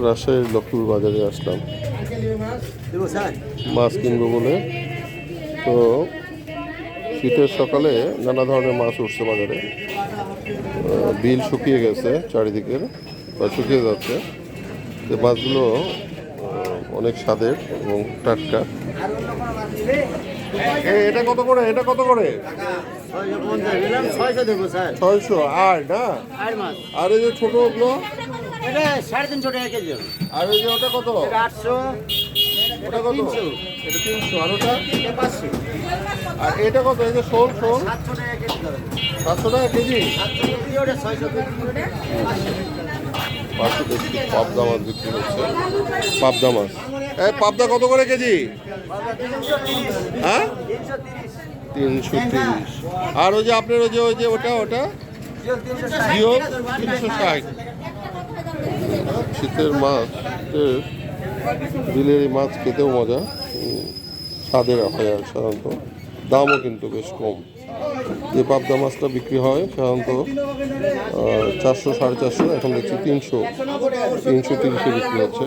রাজশাহীর লক্ষ্মীপুর বাজারে আসলাম মাছ কিনবো বলে। তো শীতের সকালে নানা ধরনের মাছ উঠছে বাজারে। বিল শুকিয়ে গেছে চারিদিকের বা শুকিয়ে যাচ্ছে। তো মাছগুলো অনেক স্বাদের এবং টাটকা। এটা কত করে? এটা কত করে? 600। আর না আর এই যে ছোট ওগুলো 350 টাকা কেজি। আর ওই যে ওটা কত? 800। ওটা কত? 300। এটা 300। আর ওটা 500। আর এটা কত? এই যে শোল 700 টাকা কেজি। 700 টাকা কেজি। 700 কেজি ওটা 600 কেজি। 500 কেজি পাবদা মাছ বিক্রি হচ্ছে। পাবদা মাছ এই পাবদা কত করে কেজি? হ্যাঁ 330। আর ওই যে আপনার ওই যে ওটা জিও 360। শীতের মাছ বিলের মাছ খেতেও মজা, স্বাদের হয় আর সাধারণত দামও কিন্তু বেশ কম। যে পাবদা মাছটা বিক্রি হয় সাধারণত 400 450, এখন দেখছি 330 বিক্রি হচ্ছে।